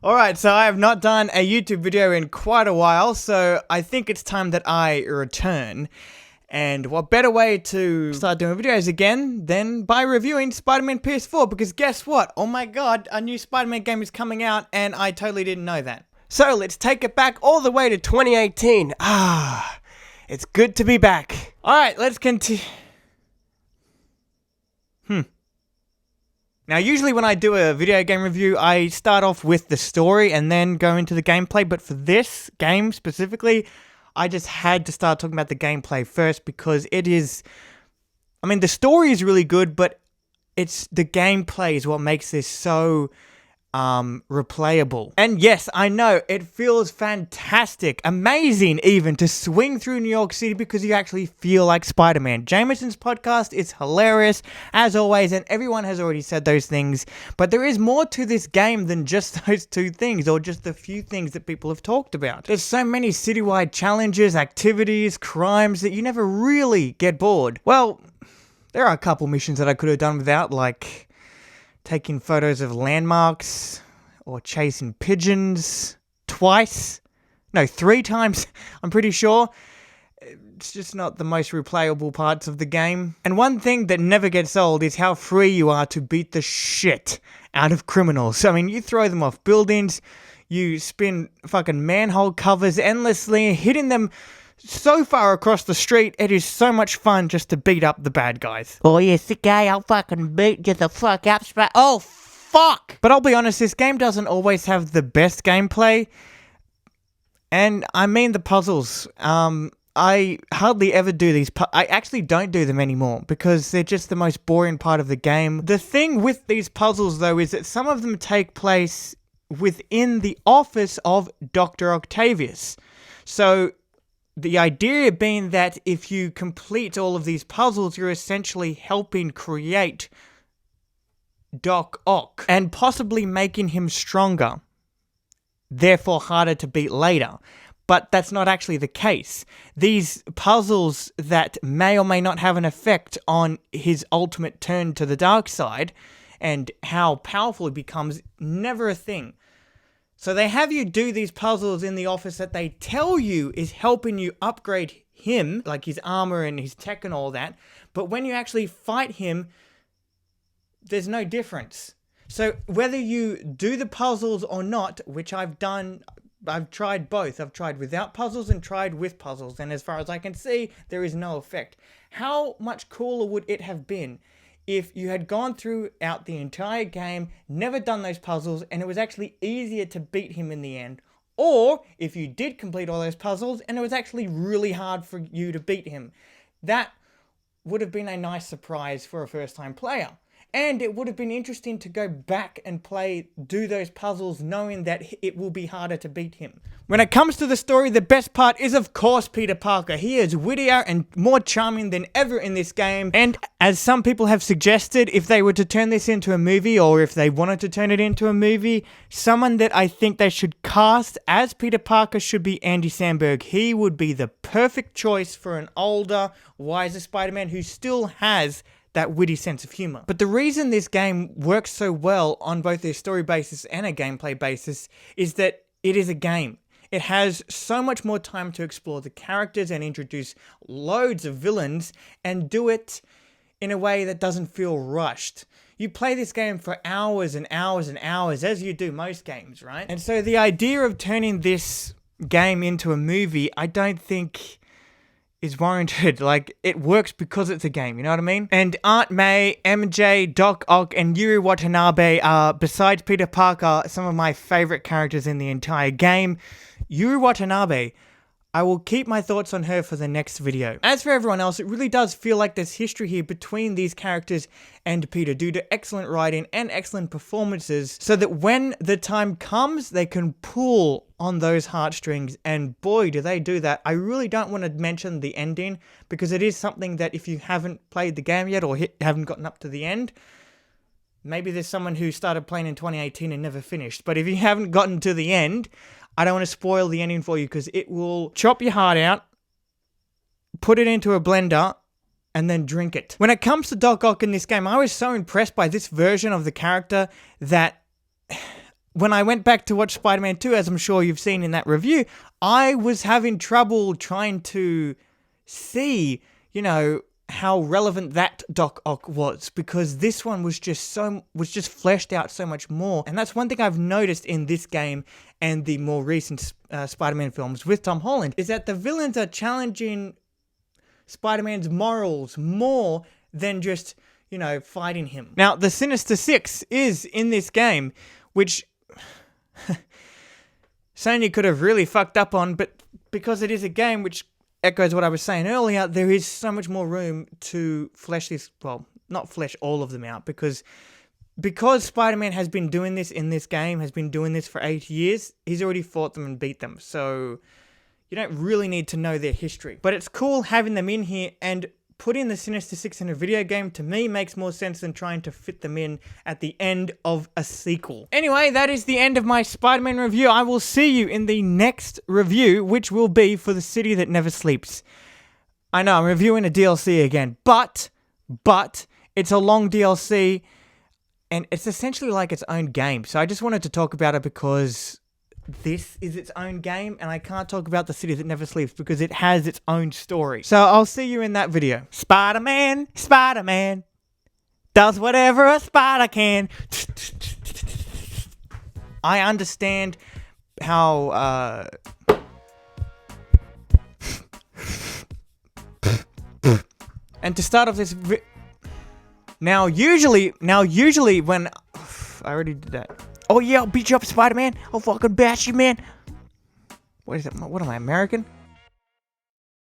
Alright, so I have not done a YouTube video in quite a while, so I think it's time that I return. And what better way to start doing videos again than by reviewing Spider-Man PS4, because guess what? Oh my god, a new Spider-Man game is coming out and I totally didn't know that. So let's take it back all the way to 2018. It's good to be back. Alright, let's continue. Now, usually when I do a video game review, I start off with the story and then go into the gameplay, but for this game specifically, I just had to start talking about the gameplay first because it is... I mean, the story is really good, but it's the gameplay is what makes this so replayable. And yes, I know, it feels fantastic, amazing even, to swing through New York City because you actually feel like Spider-Man. Jameson's podcast is hilarious, as always, and everyone has already said those things, but there is more to this game than just those two things, or just the few things that people have talked about. There's so many citywide challenges, activities, crimes, that you never really get bored. Well, there are a couple missions that I could have done without, like taking photos of landmarks, or chasing pigeons twice. No, 3 times, I'm pretty sure. It's just not the most replayable parts of the game. And one thing that never gets old is how free you are to beat the shit out of criminals. I mean, you throw them off buildings, you spin fucking manhole covers endlessly, hitting them so far across the street. It is so much fun just to beat up the bad guys. Oh yes, okay, I'll fucking beat you the fuck up, oh fuck! But I'll be honest, this game doesn't always have the best gameplay. And I mean the puzzles. I hardly ever do these. I actually don't do them anymore because they're just the most boring part of the game. The thing with these puzzles though is that some of them take place within the office of Dr. Octavius. So the idea being that if you complete all of these puzzles, you're essentially helping create Doc Ock and possibly making him stronger, therefore harder to beat later. But that's not actually the case. These puzzles that may or may not have an effect on his ultimate turn to the dark side and how powerful he becomes, never a thing. So they have you do these puzzles in the office that they tell you is helping you upgrade him, like his armor and his tech and all that, but when you actually fight him, there's no difference. So whether you do the puzzles or not, which I've done, I've tried both. I've tried without puzzles and tried with puzzles, and as far as I can see, there is no effect. How much cooler would it have been if you had gone throughout the entire game, never done those puzzles, and it was actually easier to beat him in the end? Or if you did complete all those puzzles and it was actually really hard for you to beat him? That would have been a nice surprise for a first-time player. And it would have been interesting to go back and do those puzzles knowing that it will be harder to beat him. When it comes to the story, the best part is of course Peter Parker. He is wittier and more charming than ever in this game. And as some people have suggested, if they were to turn this into a movie, or if they wanted to turn it into a movie, someone that I think they should cast as Peter Parker should be Andy Samberg. He would be the perfect choice for an older, wiser Spider-Man who still has that witty sense of humor. But the reason this game works so well on both a story basis and a gameplay basis is that it is a game. It has so much more time to explore the characters and introduce loads of villains and do it in a way that doesn't feel rushed. You play this game for hours and hours and hours, as you do most games, right? And so the idea of turning this game into a movie, I don't think is warranted. Like, it works because it's a game, you know what I mean? And Aunt May, MJ, Doc Ock, and Yuri Watanabe are, besides Peter Parker, some of my favorite characters in the entire game. Yuri Watanabe, I will keep my thoughts on her for the next video. As for everyone else, it really does feel like there's history here between these characters and Peter due to excellent writing and excellent performances, so that when the time comes, they can pull on those heartstrings, and boy do they do that. I really don't want to mention the ending, because it is something that if you haven't played the game yet or haven't gotten up to the end, maybe there's someone who started playing in 2018 and never finished, but if you haven't gotten to the end, I don't want to spoil the ending for you because it will chop your heart out, put it into a blender, and then drink it. When it comes to Doc Ock in this game, I was so impressed by this version of the character that when I went back to watch Spider-Man 2, as I'm sure you've seen in that review, I was having trouble trying to see, you know, how relevant that Doc Ock was, because this one was just fleshed out so much more. And that's one thing I've noticed in this game and the more recent Spider-Man films with Tom Holland, is that the villains are challenging Spider-Man's morals more than just, you know, fighting him. Now, the Sinister Six is in this game, which Sony could have really fucked up on, but because it is a game which echoes what I was saying earlier, there is so much more room to flesh this, well, not flesh all of them out, because Spider-Man has been doing this in this game, has been doing this for 8 years, he's already fought them and beat them, so you don't really need to know their history. But it's cool having them in here, and putting the Sinister Six in a video game, to me, makes more sense than trying to fit them in at the end of a sequel. Anyway, that is the end of my Spider-Man review. I will see you in the next review, which will be for The City That Never Sleeps. I know, I'm reviewing a DLC again, but it's a long DLC, and it's essentially like its own game. So I just wanted to talk about it because this is its own game, and I can't talk about The City That Never Sleeps because it has its own story. So I'll see you in that video. Spider-Man does whatever a spider can. I understand how, and to start off this now usually when I already did that. Oh yeah, I'll beat you up, Spider-Man. I'll fucking bash you, man. What is it? What am I, American?